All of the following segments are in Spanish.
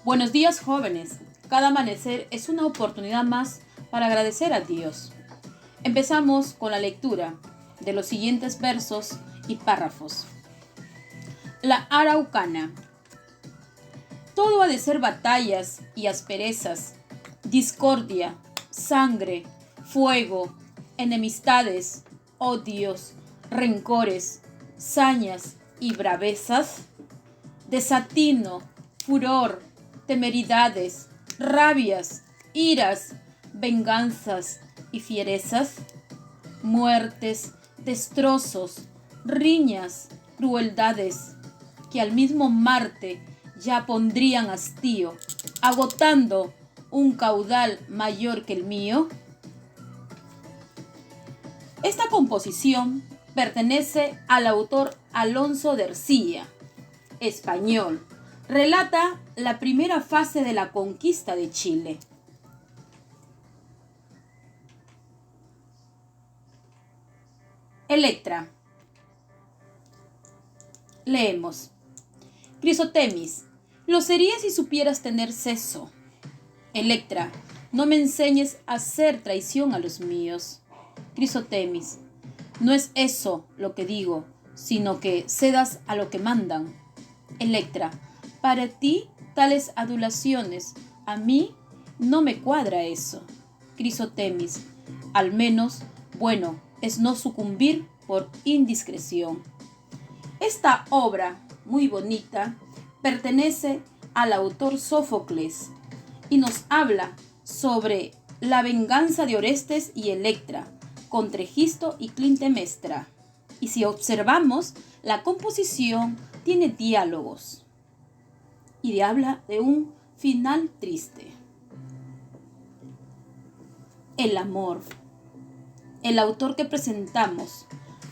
Buenos días, jóvenes. Cada amanecer es una oportunidad más para agradecer a Dios. Empezamos con la lectura de los siguientes versos y párrafos. La Araucana. Todo ha de ser batallas y asperezas, discordia, sangre, fuego, enemistades, odios, rencores, sañas y bravezas, desatino, furor, temeridades, rabias, iras, venganzas y fierezas, muertes, destrozos, riñas, crueldades, que al mismo Marte ya pondrían hastío, agotando un caudal mayor que el mío. Esta composición pertenece al autor Alonso de Ercilla, español. Relata la primera fase de la conquista de Chile. Electra. Leemos. Crisotemis, lo sería si supieras tener seso. Electra, no me enseñes a hacer traición a los míos. Crisotemis, no es eso lo que digo, sino que cedas a lo que mandan. Electra, para ti tales adulaciones, a mí no me cuadra eso. Crisotemis, al menos, bueno, es no sucumbir por indiscreción. Esta obra, muy bonita, pertenece al autor Sófocles y nos habla sobre la venganza de Orestes y Electra contra Egisto y Clitemnestra. Y si observamos, la composición tiene diálogos y habla de un final triste. El amor. El autor que presentamos,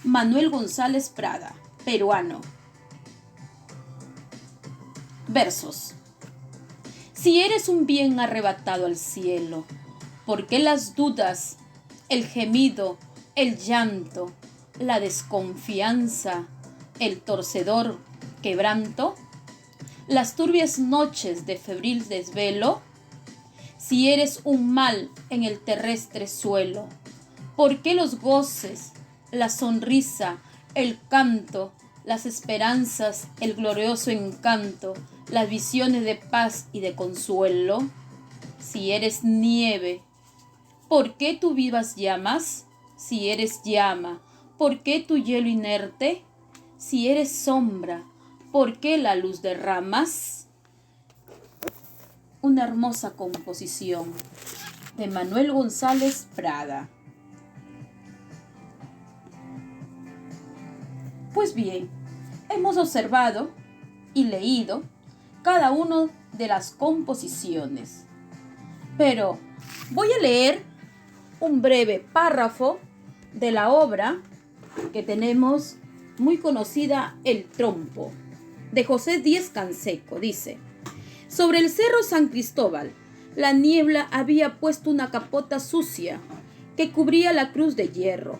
Manuel González Prada, peruano. Versos. Si eres un bien arrebatado al cielo, ¿por qué las dudas, el gemido, el llanto, la desconfianza, el torcedor quebranto? Las turbias noches de febril desvelo. Si eres un mal en el terrestre suelo, ¿por qué los goces, la sonrisa, el canto, las esperanzas, el glorioso encanto, las visiones de paz y de consuelo? Si eres nieve, ¿por qué tú vivas llamas? Si eres llama, ¿por qué tu hielo inerte? Si eres sombra, ¿por qué la luz derramas? Una hermosa composición de Manuel González Prada. Pues bien, hemos observado y leído cada una de las composiciones, pero voy a leer un breve párrafo de la obra que tenemos muy conocida, El Trompo, de José Díez Canseco. Dice: sobre el cerro San Cristóbal, la niebla había puesto una capota sucia que cubría la cruz de hierro.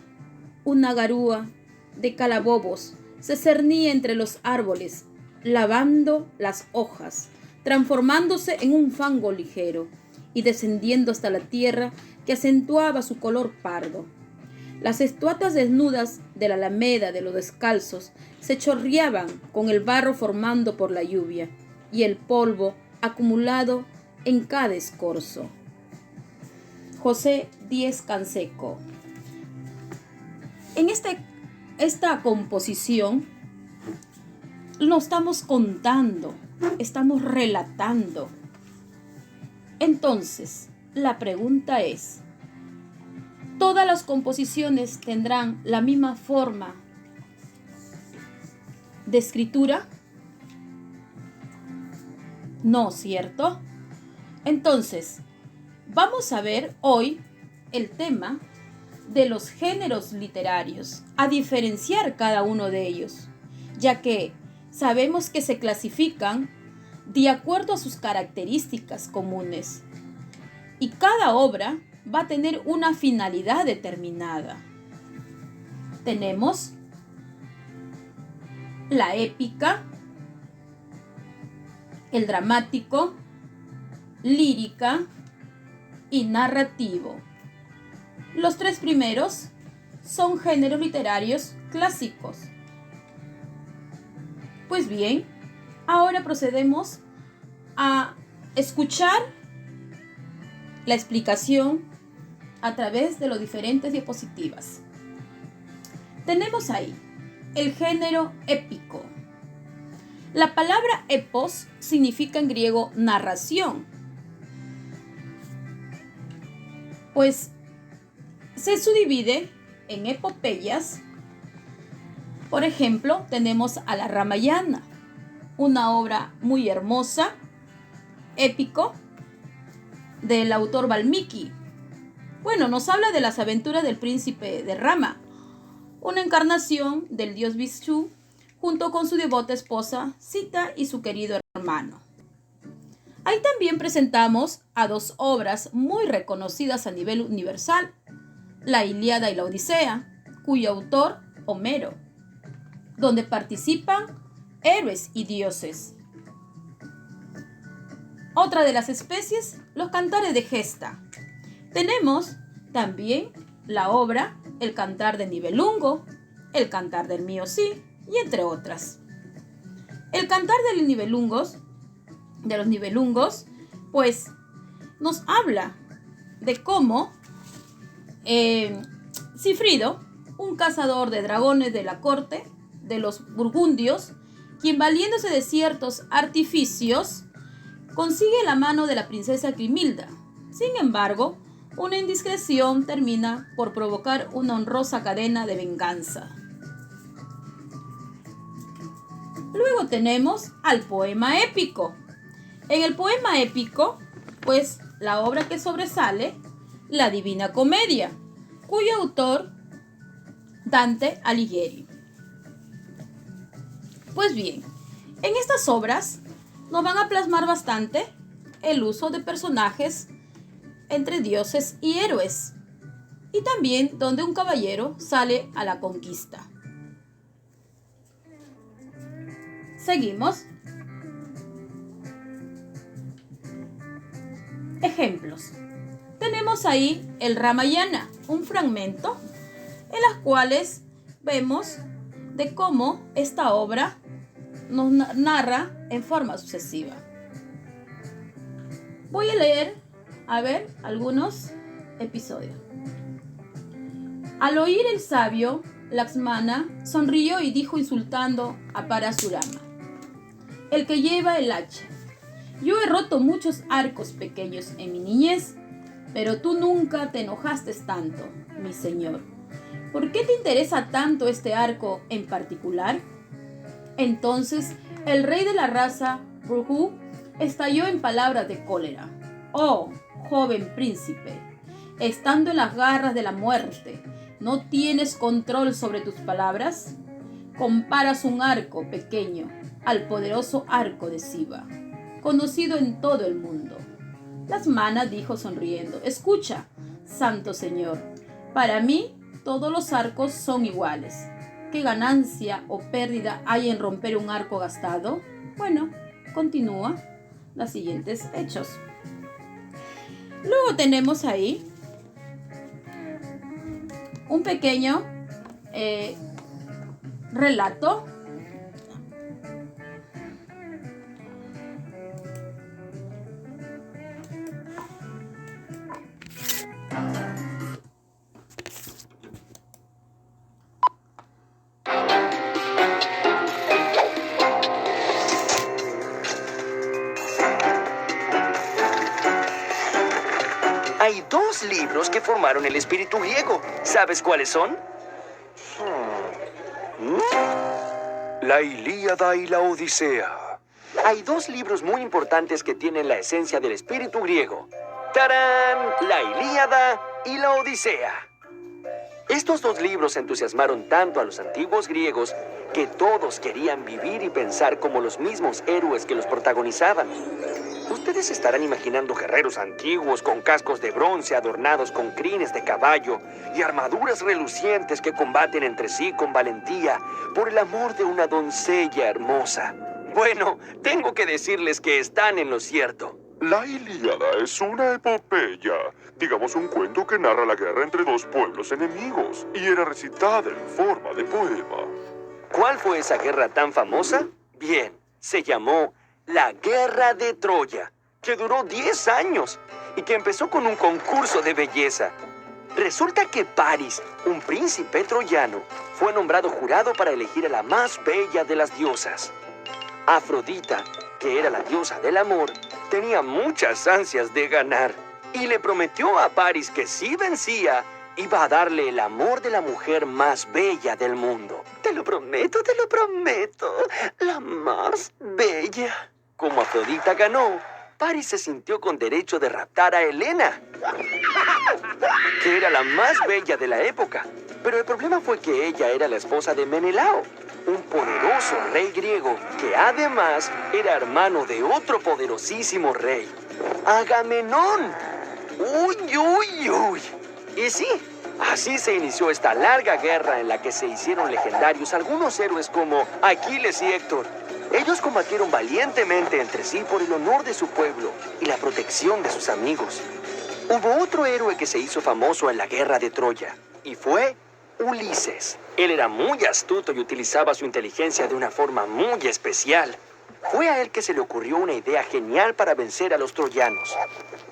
Una garúa de calabobos se cernía entre los árboles, lavando las hojas, transformándose en un fango ligero y descendiendo hasta la tierra que acentuaba su color pardo. Las estatuas desnudas de la alameda de los descalzos se chorreaban con el barro formando por la lluvia y el polvo acumulado en cada escorzo. José Díez Canseco. En esta composición lo estamos contando, estamos relatando. Entonces, la pregunta es, ¿todas las composiciones tendrán la misma forma de escritura? No, ¿cierto? Entonces, vamos a ver hoy el tema de los géneros literarios, a diferenciar cada uno de ellos, ya que sabemos que se clasifican de acuerdo a sus características comunes y cada obra va a tener una finalidad determinada. Tenemos la épica, el dramático, lírica y narrativo. Los tres primeros son géneros literarios clásicos. Pues bien, ahora procedemos a escuchar la explicación a través de las diferentes diapositivas. Tenemos ahí el género épico. La palabra epos significa en griego narración, pues se subdivide en epopeyas. Por ejemplo, tenemos a la Ramayana, una obra muy hermosa, épico, del autor Valmiki. Bueno, nos habla de las aventuras del príncipe de Rama, una encarnación del dios Vishnu, junto con su devota esposa Sita y su querido hermano. Ahí también presentamos a dos obras muy reconocidas a nivel universal, la Ilíada y la Odisea, cuyo autor Homero, donde participan héroes y dioses. Otra de las especies, los cantares de gesta. Tenemos también la obra El cantar de Nibelungo, El cantar del Miosí, y entre otras. El cantar de los Nibelungos, pues nos habla de cómo Sigfrido, un cazador de dragones de la corte de los burgundios, quien valiéndose de ciertos artificios, consigue la mano de la princesa Grimilda. Sin embargo, una indiscreción termina por provocar una honrosa cadena de venganza. Luego tenemos al poema épico. En el poema épico, pues la obra que sobresale, la Divina Comedia, cuyo autor Dante Alighieri. Pues bien, en estas obras nos van a plasmar bastante el uso de personajes entre dioses y héroes, y también donde un caballero sale a la conquista. Seguimos. Ejemplos. Tenemos ahí el Ramayana, un fragmento en las cuales vemos de cómo esta obra nos narra en forma sucesiva. Voy a leer, algunos episodios. Al oír el sabio, Lakshmana sonrió y dijo insultando a Parasurama, el que lleva el hacha: yo he roto muchos arcos pequeños en mi niñez, pero tú nunca te enojaste tanto, mi señor. ¿Por qué te interesa tanto este arco en particular? Entonces el rey de la raza, Bhrigu, estalló en palabras de cólera. Oh, joven príncipe, estando en las garras de la muerte, ¿no tienes control sobre tus palabras? Comparas un arco pequeño al poderoso arco de Shiva, conocido en todo el mundo. Lakshmana dijo sonriendo: escucha, santo señor, para mí todos los arcos son iguales. ¿Qué ganancia o pérdida hay en romper un arco gastado? Bueno, continúa los siguientes hechos. Luego tenemos ahí un pequeño relato Hay dos libros que formaron el espíritu griego. ¿Sabes cuáles son? La Ilíada y la Odisea. Hay dos libros muy importantes que tienen la esencia del espíritu griego. ¡Tarán! La Ilíada y la Odisea. Estos dos libros entusiasmaron tanto a los antiguos griegos que todos querían vivir y pensar como los mismos héroes que los protagonizaban. Ustedes estarán imaginando guerreros antiguos con cascos de bronce adornados con crines de caballo y armaduras relucientes que combaten entre sí con valentía por el amor de una doncella hermosa. Bueno, tengo que decirles que están en lo cierto. La Ilíada es una epopeya, digamos un cuento que narra la guerra entre dos pueblos enemigos y era recitada en forma de poema. ¿Cuál fue esa guerra tan famosa? Bien, se llamó la Guerra de Troya, que duró 10 años y que empezó con un concurso de belleza. Resulta que Paris, un príncipe troyano, fue nombrado jurado para elegir a la más bella de las diosas. Afrodita, que era la diosa del amor, tenía muchas ansias de ganar y le prometió a Paris que si vencía, iba a darle el amor de la mujer más bella del mundo. Te lo prometo, la más bella. Como Afrodita ganó, Paris se sintió con derecho de raptar a Helena, que era la más bella de la época. Pero el problema fue que ella era la esposa de Menelao, un poderoso rey griego que además era hermano de otro poderosísimo rey, Agamenón. ¡Uy, uy, uy! Y sí, así se inició esta larga guerra en la que se hicieron legendarios algunos héroes como Aquiles y Héctor. Ellos combatieron valientemente entre sí por el honor de su pueblo y la protección de sus amigos. Hubo otro héroe que se hizo famoso en la guerra de Troya, y fue Ulises. Él era muy astuto y utilizaba su inteligencia de una forma muy especial. Fue a él que se le ocurrió una idea genial para vencer a los troyanos.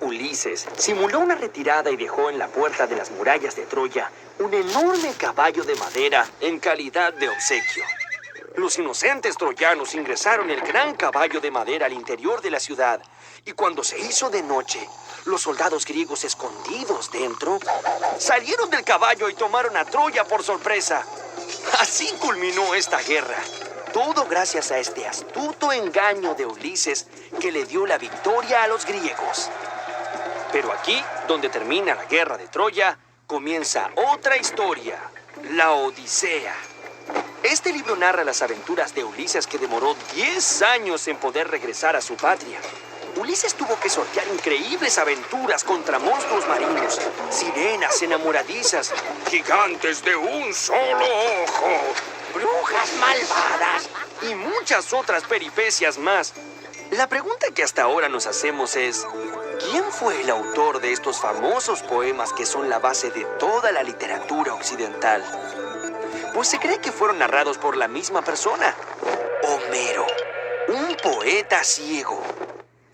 Ulises simuló una retirada y dejó en la puerta de las murallas de Troya un enorme caballo de madera en calidad de obsequio. Los inocentes troyanos ingresaron el gran caballo de madera al interior de la ciudad, y cuando se hizo de noche, los soldados griegos escondidos dentro salieron del caballo y tomaron a Troya por sorpresa. Así culminó esta guerra. Todo gracias a este astuto engaño de Ulises que le dio la victoria a los griegos. Pero aquí, donde termina la guerra de Troya, comienza otra historia, la Odisea. Este libro narra las aventuras de Ulises, que demoró 10 años en poder regresar a su patria. Ulises tuvo que sortear increíbles aventuras contra monstruos marinos, sirenas enamoradizas, gigantes de un solo ojo, brujas malvadas y muchas otras peripecias más. La pregunta que hasta ahora nos hacemos es: ¿quién fue el autor de estos famosos poemas que son la base de toda la literatura occidental? Pues se cree que fueron narrados por la misma persona, Homero, un poeta ciego.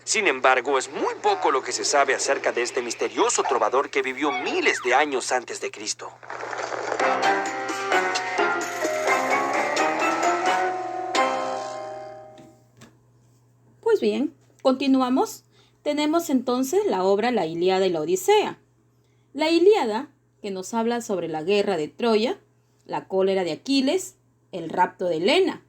Sin embargo, es muy poco lo que se sabe acerca de este misterioso trovador que vivió miles de años antes de Cristo. Pues bien, continuamos. Tenemos entonces la obra La Ilíada y la Odisea. La Ilíada, que nos habla sobre la guerra de Troya, la cólera de Aquiles, el rapto de Helena.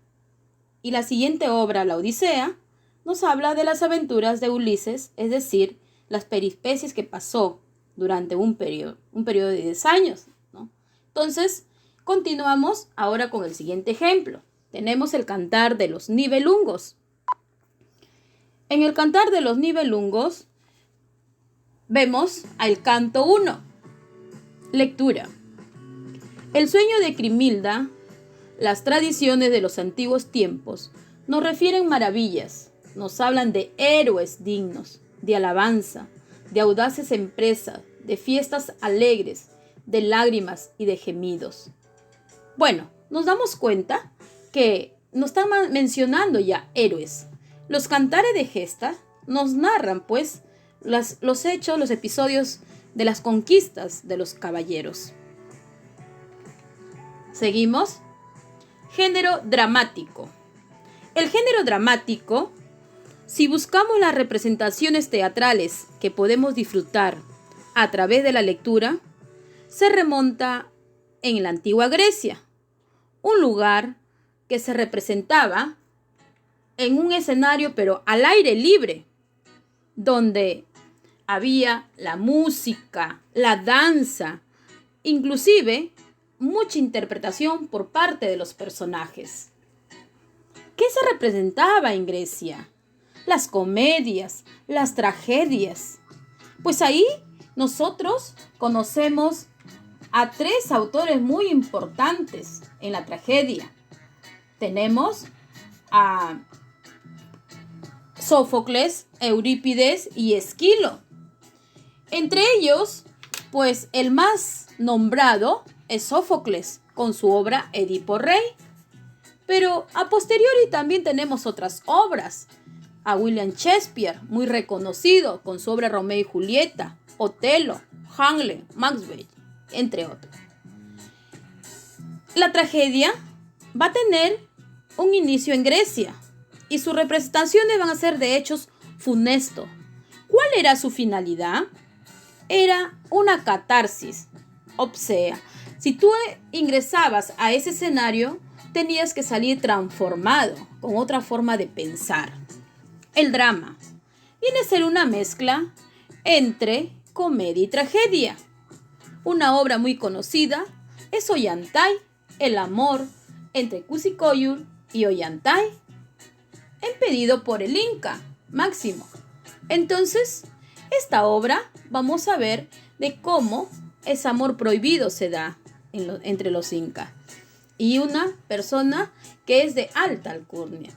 Y la siguiente obra, La Odisea, nos habla de las aventuras de Ulises, es decir, las peripecias que pasó durante un periodo de 10 años, ¿no? Entonces, continuamos ahora con el siguiente ejemplo. Tenemos el Cantar de los Nibelungos. En el Cantar de los Nibelungos vemos al canto 1. Lectura. El sueño de Crimilda, las tradiciones de los antiguos tiempos, nos refieren maravillas. Nos hablan de héroes dignos, de alabanza, de audaces empresas, de fiestas alegres, de lágrimas y de gemidos. Bueno, nos damos cuenta que nos están mencionando ya héroes. Los cantares de gesta nos narran, pues, los hechos, los episodios de las conquistas de los caballeros. Seguimos. Género dramático. El género dramático, si buscamos las representaciones teatrales que podemos disfrutar a través de la lectura, se remonta en la antigua Grecia, un lugar que se representaba en un escenario pero al aire libre, donde había la música, la danza, inclusive mucha interpretación por parte de los personajes. ¿Qué se representaba en Grecia? Las comedias, las tragedias. Pues ahí nosotros conocemos a 3 autores muy importantes en la tragedia. Tenemos a Sófocles, Eurípides y Esquilo. Entre ellos, pues el más nombrado es Sófocles, con su obra Edipo Rey. Pero a posteriori también tenemos otras obras. A William Shakespeare, muy reconocido, con su obra Romeo y Julieta, Otelo, Hamlet, Macbeth, entre otros. La tragedia va a tener un inicio en Grecia y sus representaciones van a ser de hechos funestos. ¿Cuál era su finalidad? Era una catarsis. O sea, si tú ingresabas a ese escenario, tenías que salir transformado, con otra forma de pensar. El drama viene a ser una mezcla entre comedia y tragedia. Una obra muy conocida es Ollantay, el amor entre Cusicóyul y Ollantay, impedido por el Inca Máximo. Entonces, esta obra vamos a ver de cómo ese amor prohibido se da entre los incas y una persona que es de alta alcurnia.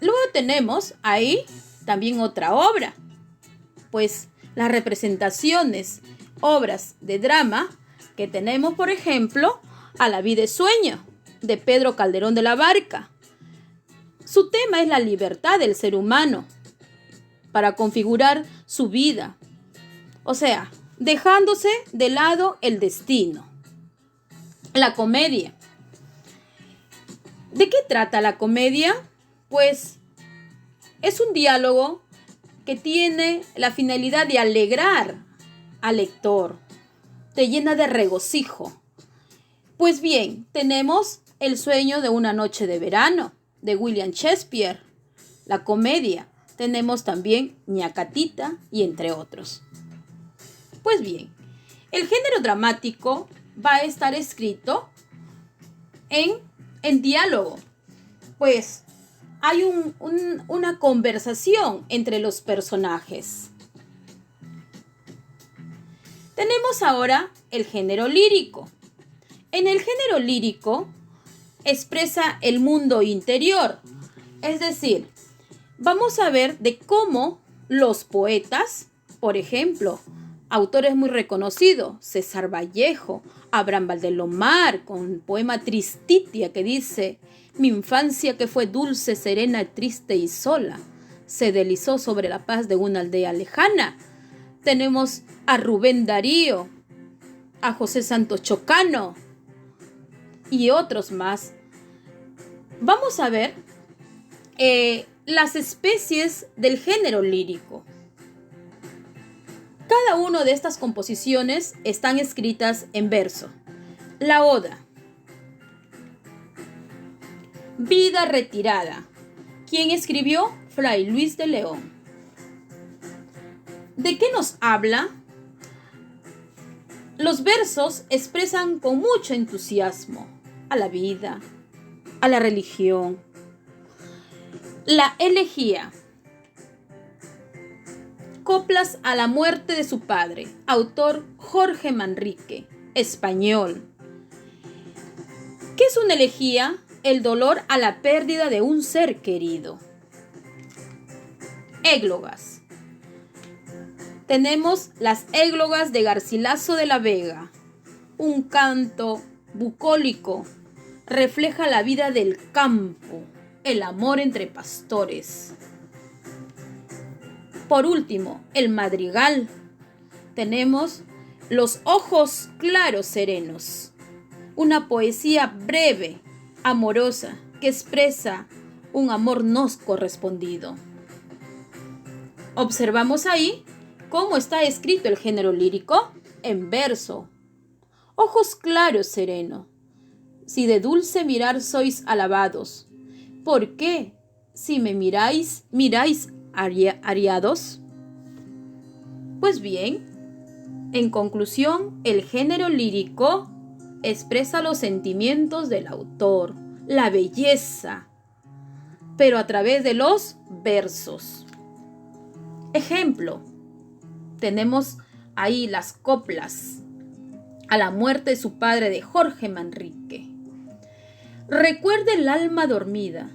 Luego tenemos ahí también otra obra, pues las representaciones, obras de drama que tenemos, por ejemplo, A la vida es sueño, de Pedro Calderón de la Barca. Su tema es la libertad del ser humano para configurar su vida, o sea, dejándose de lado el destino. La comedia. ¿De qué trata la comedia? Pues es un diálogo que tiene la finalidad de alegrar al lector, te llena de regocijo. Pues bien, tenemos El sueño de una noche de verano, de William Shakespeare, la comedia. Tenemos también Ñacatita y entre otros. Pues bien, el género dramático va a estar escrito en diálogo, pues hay una conversación entre los personajes. Tenemos ahora el género lírico. En el género lírico expresa el mundo interior, es decir, vamos a ver de cómo los poetas, por ejemplo, autores muy reconocidos, César Vallejo, Abraham Valdelomar, con el poema Tristitia que dice: mi infancia que fue dulce, serena, triste y sola, se deslizó sobre la paz de una aldea lejana. Tenemos a Rubén Darío, a José Santos Chocano y otros más. Vamos a ver las especies del género lírico. Cada una de estas composiciones están escritas en verso. La oda. Vida retirada. ¿Quién escribió? Fray Luis de León. ¿De qué nos habla? Los versos expresan con mucho entusiasmo a la vida, a la religión. La elegía. Coplas a la muerte de su padre, autor Jorge Manrique, español. ¿Qué es una elegía? El dolor a la pérdida de un ser querido. Églogas. Tenemos las églogas de Garcilaso de la Vega. Un canto bucólico refleja la vida del campo, el amor entre pastores. Por último, el madrigal. Tenemos los ojos claros serenos. Una poesía breve, amorosa, que expresa un amor no correspondido. Observamos ahí cómo está escrito el género lírico en verso. Ojos claros sereno. Si de dulce mirar sois alabados, ¿por qué, si me miráis ariados? Pues bien, en conclusión, el género lírico expresa los sentimientos del autor, la belleza, pero a través de los versos. Ejemplo, tenemos ahí las coplas a la muerte de su padre de Jorge Manrique. Recuerde el alma dormida,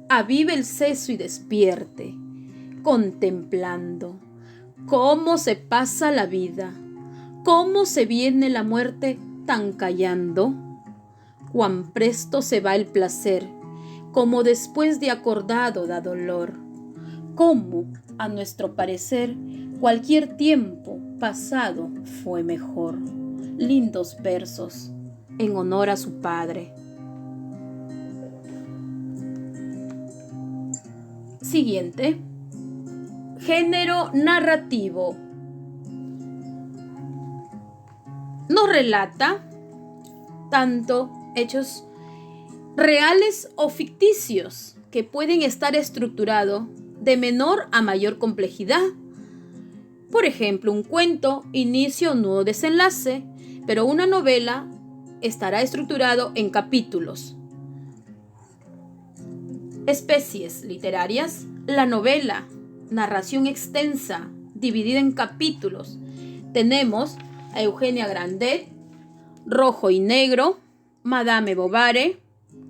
avive el seso y despierte. contemplando cómo se pasa la vida, cómo se viene la muerte tan callando. Cuán presto se va el placer, como después de acordado da dolor. Cómo, a nuestro parecer, cualquier tiempo pasado fue mejor. Lindos versos en honor a su padre. Siguiente. Género narrativo. Nos relata tanto hechos reales o ficticios que pueden estar estructurados de menor a mayor complejidad. Por ejemplo, un cuento, inicio, nudo, desenlace, pero una novela estará estructurado en capítulos. Especies literarias, la novela, narración extensa, dividida en capítulos. Tenemos a Eugenia Grandet, Rojo y Negro, Madame Bovary,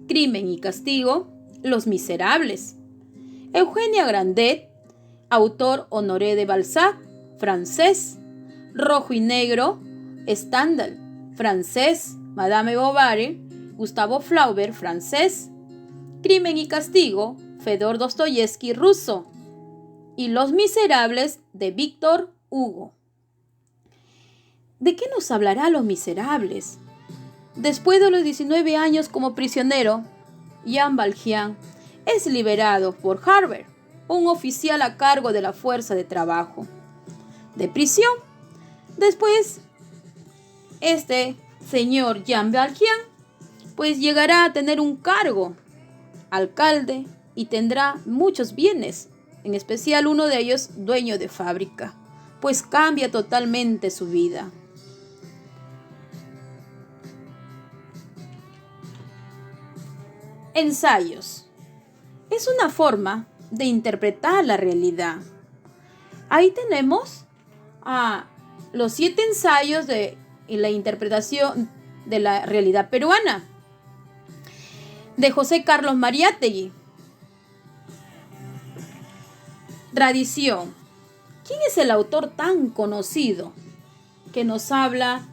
Crimen y Castigo, Los Miserables. Eugenia Grandet, autor Honoré de Balzac, francés. Rojo y Negro, Stendhal, francés. Madame Bovary, Gustave Flaubert, francés. Crimen y Castigo, Fedor Dostoyevsky, ruso. Y Los Miserables, de Víctor Hugo. ¿De qué nos hablará Los Miserables? Después de los 19 años como prisionero, Jean Valjean es liberado por Harbert, un oficial a cargo de la fuerza de trabajo de prisión. Después, este señor Jean Valjean pues llegará a tener un cargo, alcalde, y tendrá muchos bienes, en especial uno de ellos dueño de fábrica, pues cambia totalmente su vida. Ensayos. Es una forma de interpretar la realidad. Ahí tenemos a los 7 ensayos de la interpretación de la realidad peruana, de José Carlos Mariátegui. Tradición. ¿Quién es el autor tan conocido que nos habla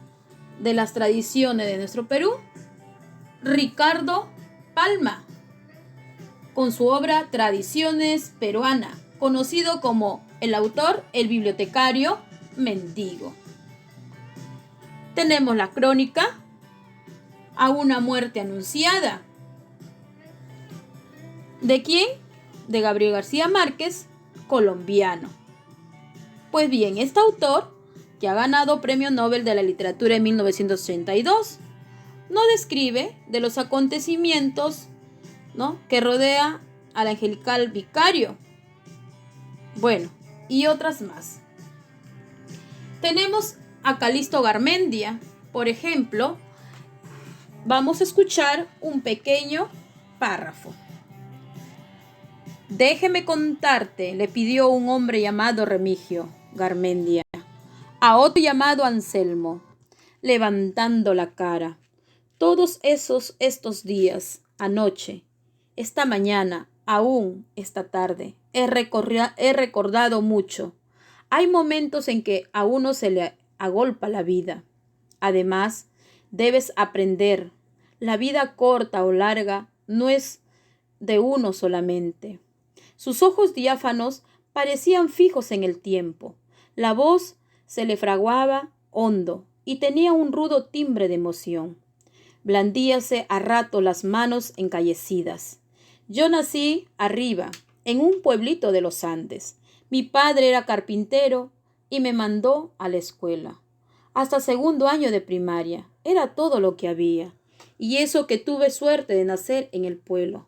de las tradiciones de nuestro Perú? Ricardo Palma, con su obra Tradiciones Peruana, conocido como el autor, el bibliotecario mendigo. Tenemos la crónica A una muerte anunciada. ¿De quién? De Gabriel García Márquez, colombiano. Pues bien, este autor, que ha ganado Premio Nobel de la Literatura en 1982, no describe de los acontecimientos, ¿no?, que rodea al angelical vicario. Bueno, y otras más. Tenemos a Calixto Garmendia, por ejemplo. Vamos a escuchar un pequeño párrafo. Déjeme contarte, le pidió un hombre llamado Remigio Garmendia a otro llamado Anselmo, levantando la cara. Todos estos días, anoche, esta mañana, aún esta tarde, he recordado mucho. Hay momentos en que a uno se le agolpa la vida. Además, debes aprender, la vida corta o larga no es de uno solamente. Sus ojos diáfanos parecían fijos en el tiempo. La voz se le fraguaba hondo y tenía un rudo timbre de emoción. Blandíase a rato las manos encallecidas. Yo nací arriba, en un pueblito de los Andes. Mi padre era carpintero y me mandó a la escuela. Hasta 2º año de primaria. Era todo lo que había. Y eso que tuve suerte de nacer en el pueblo,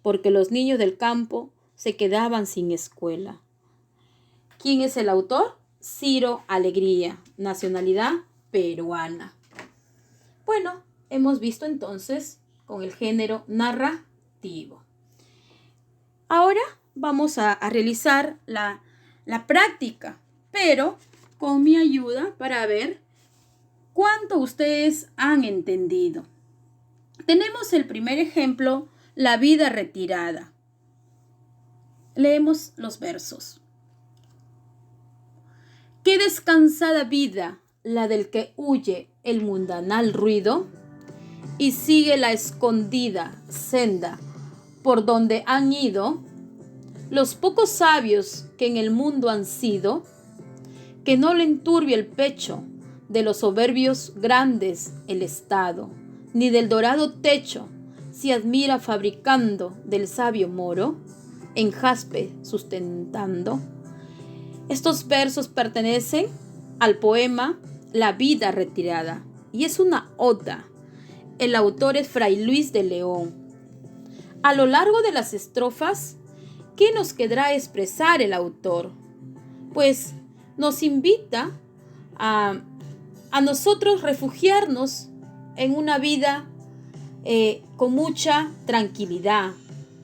porque los niños del campo se quedaban sin escuela. ¿Quién es el autor? Ciro Alegría, nacionalidad peruana. Bueno, hemos visto entonces con el género narrativo. Ahora vamos a realizar la práctica, pero con mi ayuda para ver cuánto ustedes han entendido. Tenemos el primer ejemplo, la vida retirada. Leemos los versos. Qué descansada vida la del que huye el mundanal ruido y sigue la escondida senda por donde han ido los pocos sabios que en el mundo han sido, que no le enturbie el pecho de los soberbios grandes el estado, ni del dorado techo se admira fabricando del sabio moro, en jaspe sustentando. Estos versos pertenecen al poema La vida retirada y es una oda. El autor es Fray Luis de León. A lo largo de las estrofas, ¿qué nos querrá expresar el autor? Pues nos invita a nosotros refugiarnos en una vida con mucha tranquilidad,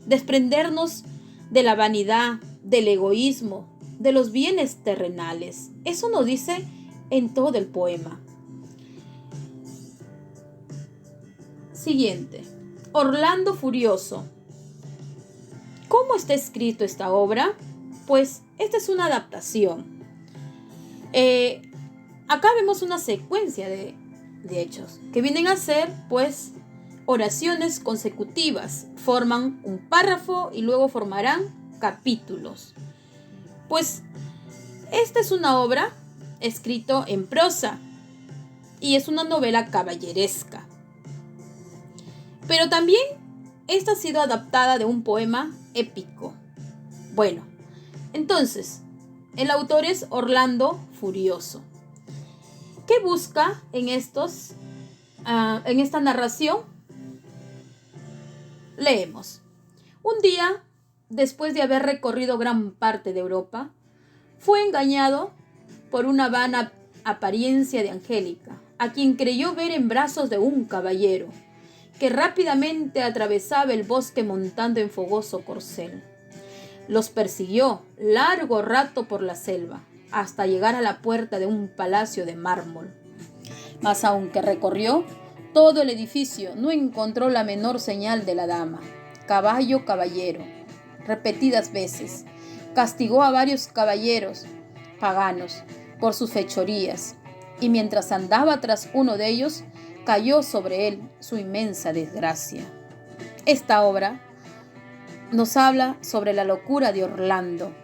desprendernos de la vanidad, del egoísmo, de los bienes terrenales. Eso nos dice en todo el poema. Siguiente. Orlando Furioso. ¿Cómo está escrito esta obra? Pues esta es una adaptación. Acá vemos una secuencia de hechos que vienen a ser, pues, oraciones consecutivas. Forman un párrafo y luego formarán capítulos. Pues, esta es una obra escrita en prosa y es una novela caballeresca. Pero también esta ha sido adaptada de un poema épico. Bueno, entonces, el autor es Orlando Furioso. ¿Qué busca en esta narración? Leemos. Un día, después de haber recorrido gran parte de Europa, fue engañado por una vana apariencia de Angélica, a quien creyó ver en brazos de un caballero, que rápidamente atravesaba el bosque montando en fogoso corcel. Los persiguió largo rato por la selva, hasta llegar a la puerta de un palacio de mármol. Mas aunque recorrió todo el edificio, no encontró la menor señal de la dama. Caballo, caballero, repetidas veces. Castigó a varios caballeros paganos por sus fechorías, y mientras andaba tras uno de ellos, cayó sobre él su inmensa desgracia. Esta obra nos habla sobre la locura de Orlando.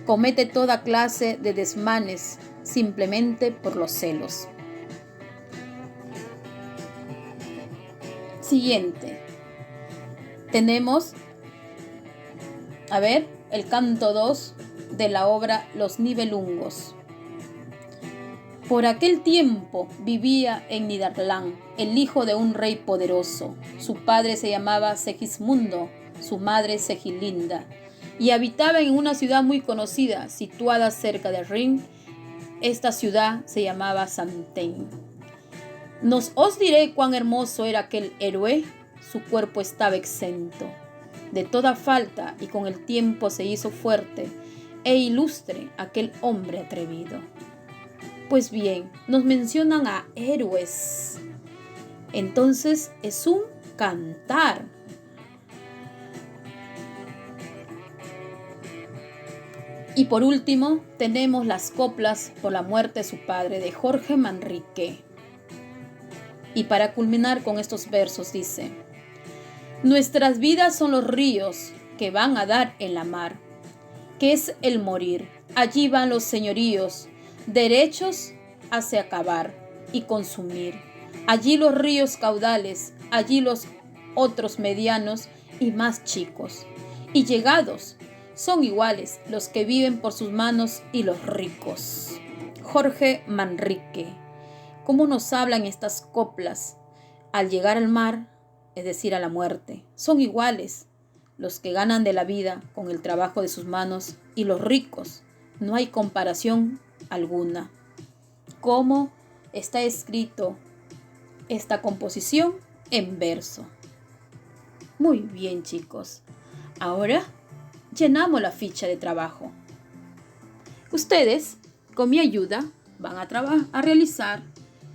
Comete toda clase de desmanes simplemente por los celos. Siguiente. Tenemos, el canto 2 de la obra Los Nibelungos. Por aquel tiempo vivía en Nidarland el hijo de un rey poderoso. Su padre se llamaba Segismundo, su madre Segilinda, y habitaba en una ciudad muy conocida, situada cerca de Rin. Esta ciudad se llamaba Santen. Os diré cuán hermoso era aquel héroe. Su cuerpo estaba exento de toda falta y con el tiempo se hizo fuerte e ilustre aquel hombre atrevido. Pues bien, nos mencionan a héroes. Entonces es un cantar. Y por último, tenemos las coplas por la muerte de su padre de Jorge Manrique. Y para culminar con estos versos dice: nuestras vidas son los ríos que van a dar en la mar, que es el morir. Allí van los señoríos, derechos hacia acabar y consumir. Allí los ríos caudales, allí los otros medianos y más chicos. Y llegados son iguales los que viven por sus manos y los ricos. Jorge Manrique. ¿Cómo nos hablan estas coplas? Al llegar al mar, es decir, a la muerte, son iguales los que ganan de la vida con el trabajo de sus manos y los ricos. No hay comparación alguna. ¿Cómo está escrito esta composición? En verso. Muy bien, chicos. Ahora llenamos la ficha de trabajo. Ustedes, con mi ayuda, van a realizar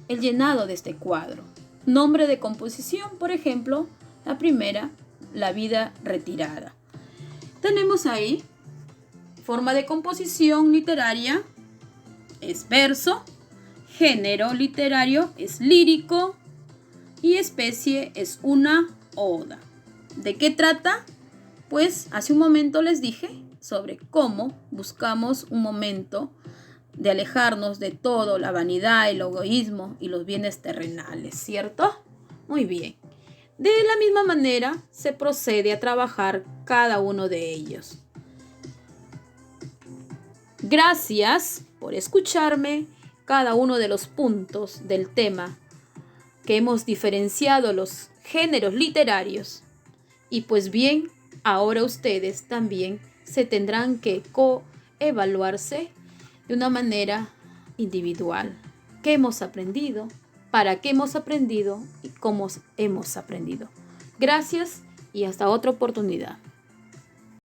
el llenado de este cuadro. Nombre de composición, por ejemplo, la primera, La vida retirada. Tenemos ahí forma de composición literaria, es verso, género literario es lírico y especie es una oda. ¿De qué trata? Pues hace un momento les dije sobre cómo buscamos un momento de alejarnos de todo, la vanidad, el egoísmo y los bienes terrenales, ¿cierto? Muy bien. De la misma manera se procede a trabajar cada uno de ellos. Gracias por escucharme cada uno de los puntos del tema que hemos diferenciado los géneros literarios. Y pues bien, ahora ustedes también se tendrán que coevaluarse de una manera individual. ¿Qué hemos aprendido? ¿Para qué hemos aprendido? ¿Y cómo hemos aprendido? Gracias y hasta otra oportunidad.